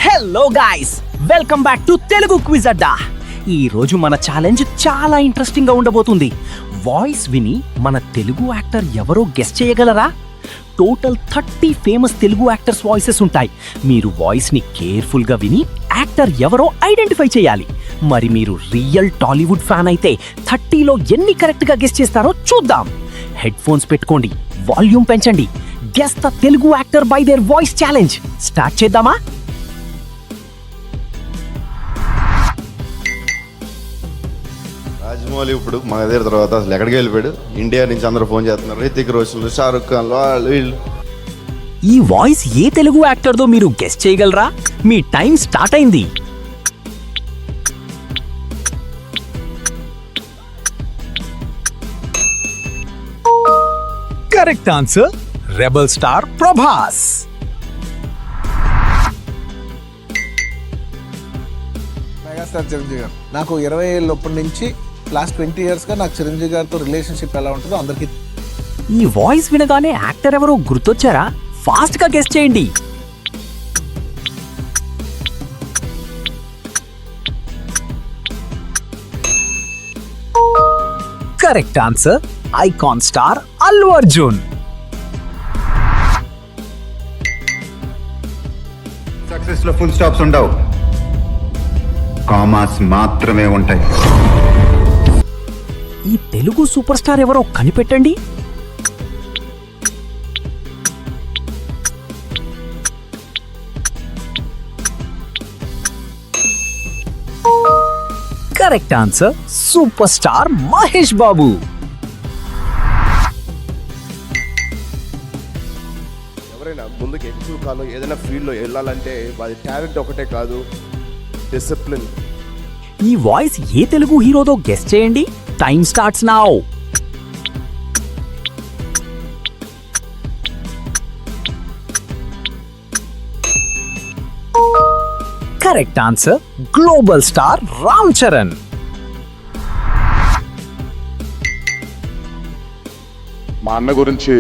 Hello guys, welcome back to Telugu quiz Adda. ఈ రోజు మన ఛాలెంజ్ చాలా ఇంట్రెస్టింగ్ గా ఉండబోతుంది. వాయిస్ విని మన తెలుగు యాక్టర్ ఎవరో గెస్ చేయగలరా? Total 30 famous Telugu actors voices ఉంటాయి. మీరు వాయిస్ ని కేర్ఫుల్ గా విని యాక్టర్ ఎవరో ఐడెంటిఫై చేయాలి. మరి మీరు రియల్ టాలీవుడ్ ఫ్యాన్ అయితే 30లో ఎన్ని కరెక్ట్ గా గెస్ చేస్తారో చూద్దాం. హెడ్ ఫోన్స్ పెట్టుకోండి, వాల్యూమ్ పెంచండి. Guess the Telugu actor by their voice challenge start చేద్దామా? రాజమౌళి ఇప్పుడు మన దగ్గర తర్వాత అసలు ఎక్కడికి వెళ్ళిపోయాడు? ఇండియా నుంచి అందరూ ఫోన్ చేస్తున్నారు. రితిక్ రోషన్, షారుఖ్ ఖాన్, వాళ్ళు వీళ్ళు. ఈ వాయిస్ ఏ తెలుగు యాక్టర్దో మీరు గెస్ చేయగలరా? మీ టైం స్టార్ట్ అయింది. Correct answer, rebel star Prabhas. Megastar Chiranjeevi గారు. నాకు 20 ఏళ్ళప్పటి నుంచి లాస్ట్ 20 ఇయర్స్గా నాకు చిరంజీవి గారితో రిలేషన్షిప్ ఎలా ఉంటుందో అందరికీ. ఈ వాయిస్ వినగానే యాక్టర్ ఎవరో గుర్తొచ్చారా? ఫాస్ట్ గా గెస్ చేయండి. Correct answer, icon star Allu Arjun. Success లో ఫుల్ స్టాప్స్ ఉండవు, కామాస్ మాత్రమే ఉంటాయి. ఈ తెలుగు సూపర్ స్టార్ ఎవరో కనిపెట్టండి. Correct answer, super star Mahesh Babu. ఎవరైనా ముందుకు ఎక్కువ కాలం ఏదైనా ఫీల్డ్లో వెళ్ళాలంటే అది టాలెంట్ ఒకటే కాదు, డిసిప్లిన్. ఈ వాయిస్ ఏ తెలుగు హీరోదో గెస్ చేయండి. Time starts now. Correct answer, global star Ram Charan. మా అన్న గురించి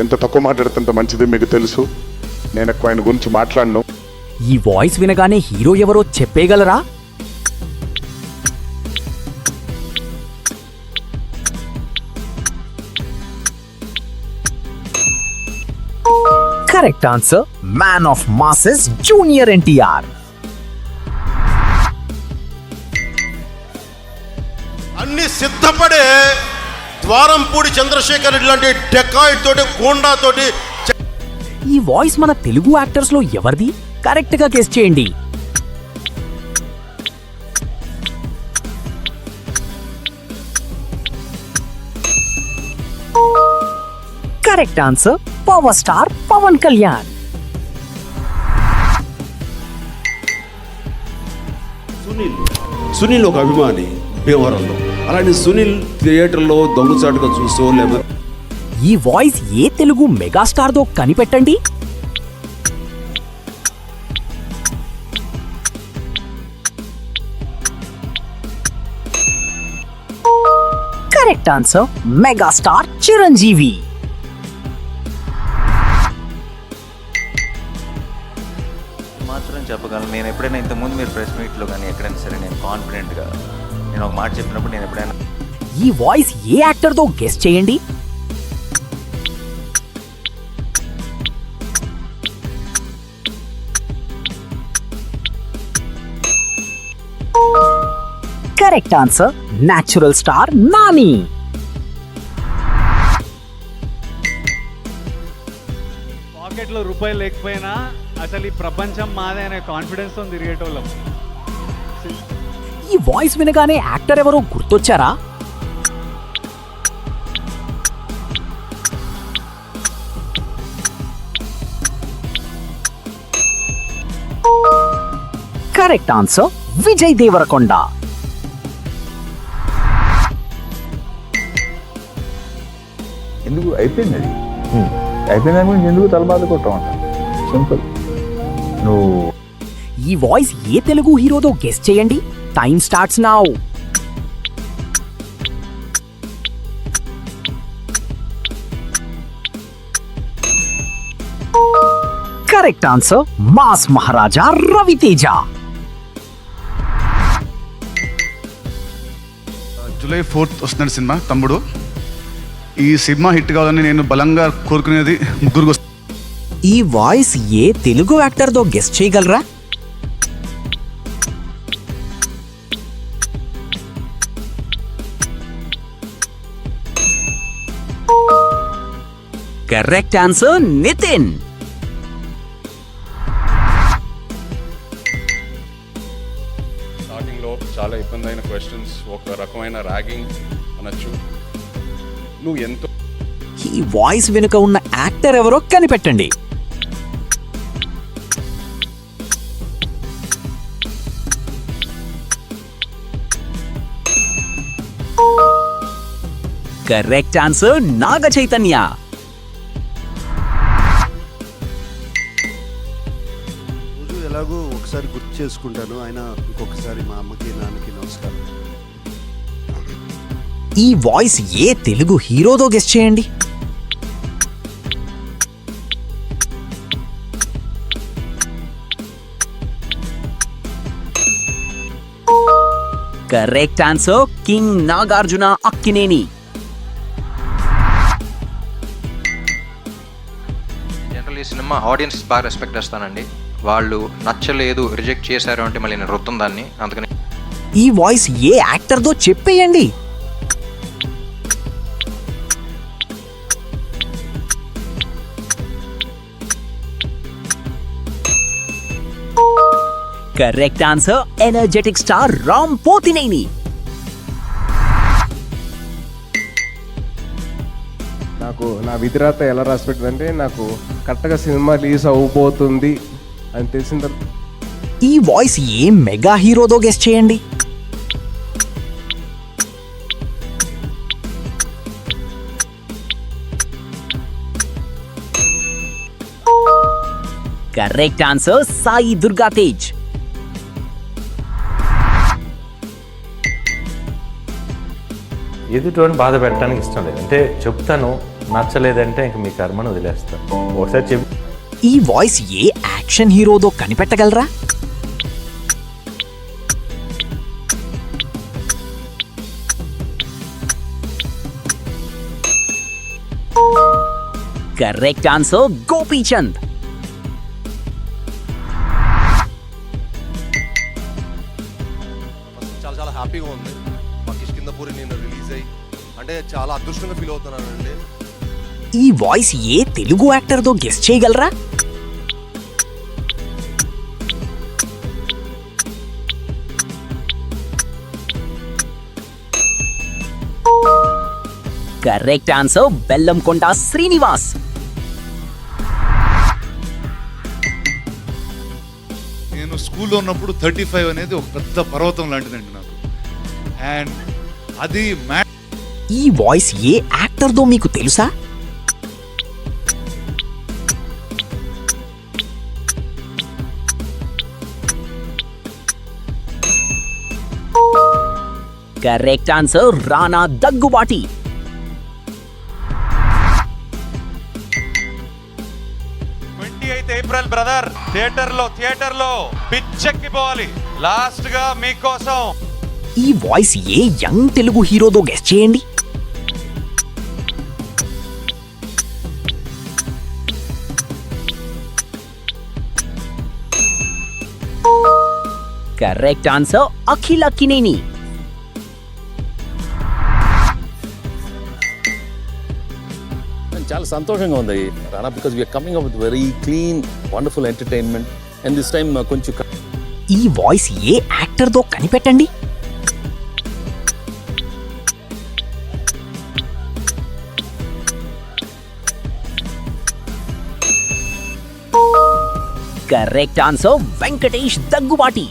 ఎంత తక్కువ మాట్లాడితే మంచిది మీకు తెలుసు. నేను ఎక్కువ ఆయన గురించి మాట్లాడను. ఈ వాయిస్ వినగానే హీరో ఎవరో చెప్పేయగలరా? Correct answer, man of masses junior NTR. అన్ని సిద్ధపడే ద్వారంపూడి చంద్రశేఖర్ రెడ్డి లాంటి డెకాయిడ్ తోటి, గూండా తోటి. ఈ వాయిస్ మన తెలుగు యాక్టర్స్ లో ఎవరిది? కరెక్ట్ గా గెస్ చేయండి. Correct answer, power star Pawan Kalyan. Sunil ఒక అభిమాని భీమవరంలో. అలాంటి సునీల్ థియేటర్లో దొంగచాటుగా చూసో లేకపోతే ఈ వాయిస్ ఏ తెలుగు మెగాస్టార్ దో కనిపెట్టండి. Correct answer, megastar Chiranjeevi. మాత్రం చెప్పగలను. నేను ఎప్పుడైనా ఇంతకుముందు మీరు ప్రెస్ మీట్లో కానీ ఎక్కడైనా సరే నేను కాన్ఫిడెంట్గా నేను ఒక మాట చెప్పినప్పుడు నేను ఎప్పుడైనా ఈ వాయిస్ ఏ యాక్టర్ దో గెస్ చేయండి. Correct answer, natural star Nani. పాకెట్లో రూపాయలు లేకపోయినా అసలు ఈ ప్రపంచం మాదే అనే కాన్ఫిడెన్స్ తో తిరిగేటోళ్ళం. ఈ వాయిస్ వినగానే యాక్టర్ ఎవరో గుర్తొచ్చారా? Correct answer, Vijay Deverakonda. ఎందుకు అయిపోయింది? అది అయిపోయింది అనుకుని ఎందుకు తలబాధ కొట్టమంట? సింపుల్. నువ్వు ఈ వాయిస్ ఏ తెలుగు హీరోదో గెస్ చేయండి. Time starts now. Correct answer mass Maharaja Raviteja. July 4th వస్తున్నాడు సినిమా తమ్ముడు. ఈ సినిమా హిట్ కావాలని నేను బలంగా కోరుకునేది ముగ్గురు. ఈ వాయిస్ ఏ తెలుగు యాక్టర్ తో గెస్ట్ చేయగలరా? Correct answer Nithin. స్టార్టింగ్లో చాలా ఇబ్బంది అయిన క్వశ్చన్స్, ఒక రకమైన ర్యాగింగ్ అనొచ్చు. నువ్వు ఎంతో ఈ వాయిస్ వెనుక ఉన్న యాక్టర్ ఎవరో కనిపెట్టండి. Correct answer Naga Chaitanya. రోజు ఎలాగో ఒకసారి గుర్తు చేసుకుంటాను, ఆయన ఇంకొకసారి మా అమ్మకి నాన్నకి నమస్కారం. ఈ వాయిస్ ఏ తెలుగు హీరోతో గెస్ట్ చేయండి. Correct answer king Nagarjuna Akkineni. General ఈ సినిమా ఆడియన్స్ బాగా రెస్పెక్ట్ చేస్తానండి. వాళ్ళు నచ్చలేదు, రిజెక్ట్ చేశారు అంటే మళ్ళీ నేను రుత్తం దాన్ని. అందుకని ఈ వాయిస్ ఏ యాక్టర్ తో చెప్పేయండి. Correct answer energetic star Ram Pothineni. నాకు నా విధిరాత ఎలా రాసి పెట్టిందంటే, నాకు కరెక్ట్గా సినిమా రిలీజ్ అవ్వబోతుంది అని తెలిసిన తర్వాత ఈ వాయిస్ ఏ మెగా హీరోతో గెస్ట్ చేయండి. Correct answer Sai Durga Tej. ఎదుటోని బాధ పెట్టడానికి ఇష్టం లేదు. అంటే చెప్తాను, నచ్చలేదంటే ఇంక మీ కర్మను వదిలేస్తాను. ఒకసారి చెప్పి ఈ వాయిస్ ఏ యాక్షన్ హీరోతో కనిపెట్టగలరా? Correct answer Gopichand. చాలా చాలా హ్యాపీగా ఉంది. మా కిష్కిందపూరి నేను రిలీజ్ అయ్యి అంటే చాలా అదృష్టంగా ఫీల్ అవుతున్నానండి. ఈ వాయిస్ ఏ తెలుగు యాక్టర్ తో గెస్ట్ చేయగలరా? Correct answer Bellamkonda Srinivas. నేను స్కూల్లో ఉన్నప్పుడు 35 అనేది ఒక పెద్ద పర్వతం లాంటిదండి నాకు. అండ్ అది ఈ వాయిస్ ఏ యాక్టర్ తో మీకు తెలుసా? కరెక్ట్ ఆన్సర్ రానా దగ్గుబాటి. 28th ఏప్రిల్ బ్రదర్ థియేటర్లో పిచ్చెక్కిపోవాలి. లాస్ట్ గా మీకోసం ఈ వాయిస్ ఏ యంగ్ తెలుగు హీరోతో గెస్ట్ చేయండి. Correct answer Akhil Akkineni. చాలా సంతోషంగా ఉంది Rana, because we're coming up with very clean wonderful entertainment. And this time కొంచెం ఈ వాయిస్ ఏ యాక్టర్ తో కనిపెట్టండి. Correct answer Venkatesh Daggubati.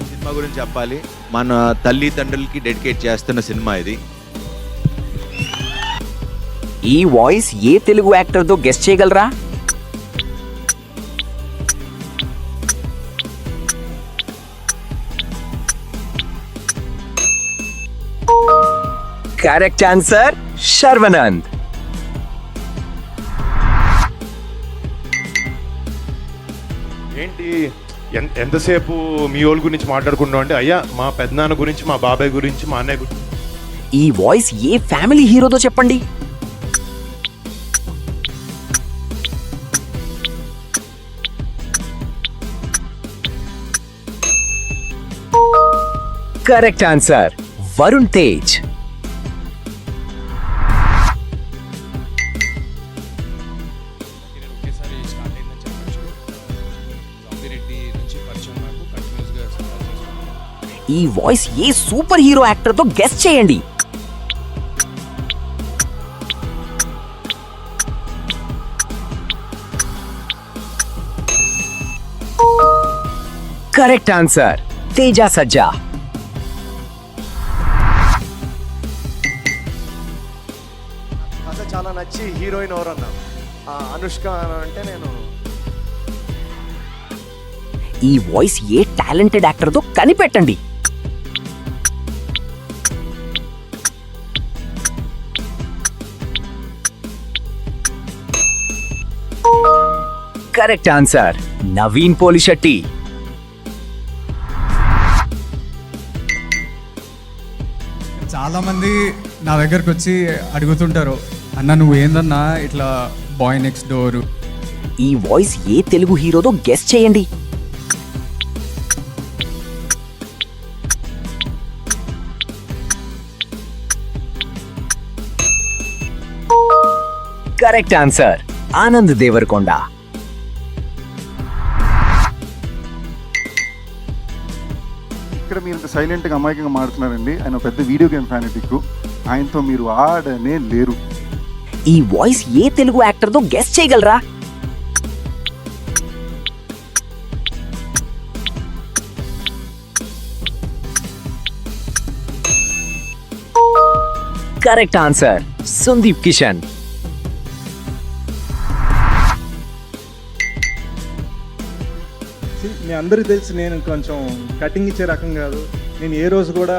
సినిమా గురించి చెప్పాలి. మన తల్లిదండ్రులకి డెడికేట్ చేస్తున్న సినిమా ఇది. ఈ వాయిస్ ఏ తెలుగు యాక్టర్ తో గెస్ట్ చేయగలరా? Correct answer Sharwanand. ఏంటి ఎంతసేపు మీ వాళ్ళ గురించి మాట్లాడుకుంటాం అంటే అయ్యా మా పెద్దనాన్న గురించి, మా బాబాయ్ గురించి, మా అన్నయ్య గురించి. ఈ వాయిస్ ఏ ఫ్యామిలీ హీరోదో చెప్పండి. Correct answer Varun Tej. ఈ వాయిస్ ఏ సూపర్ హీరో యాక్టర్తో గెస్ చేయండి. Correct answer Teja Sajja. కథ చాలా నచ్చి హీరోయిన్ ఎవరన్నా అనుష్క అంటే నేను ఈ వాయిస్ ఏ టాలెంటెడ్ యాక్టర్తో కనిపెట్టండి. Correct answer Naveen Polishetty. చాలా మంది నా దగ్గరకు వచ్చి అడుగుతుంటారు, అన్న నువ్వు ఏందన్నా ఇట్లా బాయ్ నెక్స్ట్ డోర్. ఈ వాయిస్ ఏ తెలుగు హీరోతో గెస్ చేయండి. Correct answer Anand Deverakonda. ఇక్కడ మీరు సైలెంట్గా అమాయకంగా మాడుతున్నారండి. ఆయన పెద్ద వీడియో గేమ్ ఫ్యానిటిక్. ఆయనతో మీరు ఆడనే లేరు. ఈ వాయిస్ ఏ తెలుగు యాక్టర్తో గెస్ చేయగలరా? Correct answer Sundeep Kishan. మీ అందరికీ తెలిసి నేను కొంచెం కటింగ్ ఇచ్చే రకం కాదు. నేను ఏ రోజు కూడా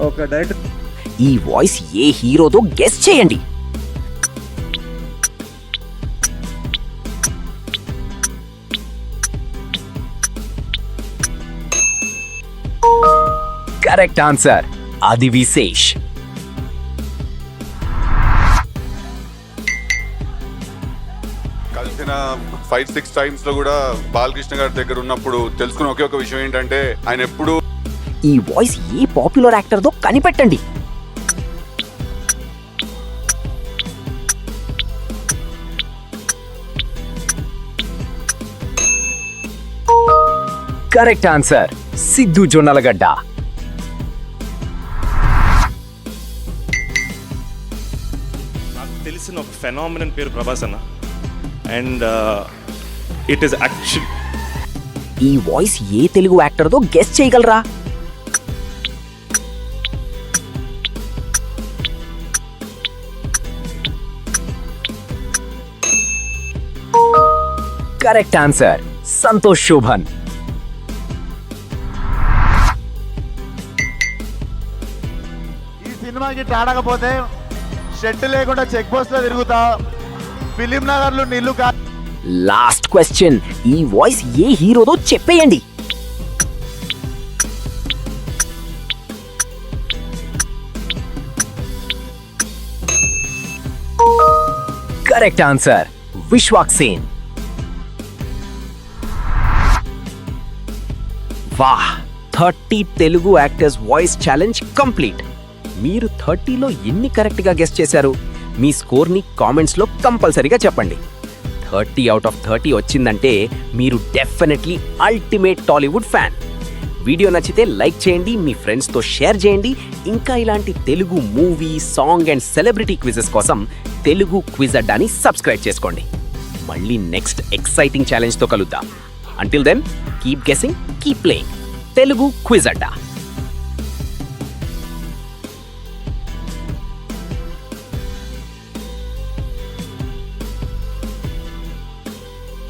ఒక డైరెక్టర్. ఈ వాయిస్ ఏ హీరోతో గెస్ చేయండి. కరెక్ట్ ఆన్సర్ ఆది విశేష్. కలిసిన 5-6 టైమ్స్ లో కూడా బాలకృష్ణ గారి దగ్గర ఉన్నప్పుడు తెలుసుకున్న ఒకే ఒక విషయం ఏంటంటే ఆయన ఎప్పుడు ఈ వాయిస్ ఏ పాపులర్ యాక్టర్తో కనిపెట్టండి. Correct answer Siddhu Jonnalagadda. నాకు తెలిసిన ఒక ఫెనామినన్ పేరు ప్రభాస్ అన్న. And it is actual. ఈ వాయిస్ ఏ తెలుగు యాక్టర్తో గెస్ చేయగలరా? Correct answer Santosh Sobhan. ఈ సినిమాకి ఆడకపోతే షెడ్ లేకుండా చెక్ పోస్ట్ లో తిరుగుతా. ఫిలిం నగర్ లో నిల్లు లాస్ట్ క్వశ్చన్ ఈ వాయిస్ ఏ హీరోతో చెప్పేయండి. Correct answer Vishwak Sen. వాహ్, 30 Telugu actors voice challenge complete. మీరు 30లో ఎన్ని కరెక్ట్ గా గెస్ చేశారు? మీ స్కోర్ ని కామెంట్స్ లో కంపల్సరీగా చెప్పండి. 30 out of 30 వచ్చిందంటే మీరు definitely ultimate Tollywood fan. Video నచ్చితే లైక్ చేయండి, మీ ఫ్రెండ్స్తో షేర్ చేయండి. ఇంకా ఇలాంటి Telugu movie, song and celebrity quizzes కోసం తెలుగు క్విజ్ అడ్డాని సబ్స్క్రైబ్ చేసుకోండి. మళ్ళీ నెక్స్ట్ ఎక్సైటింగ్ ఛాలెంజ్తో కలుద్దాం. Until then keep guessing, keep playing. Telugu quiz అడ్డా.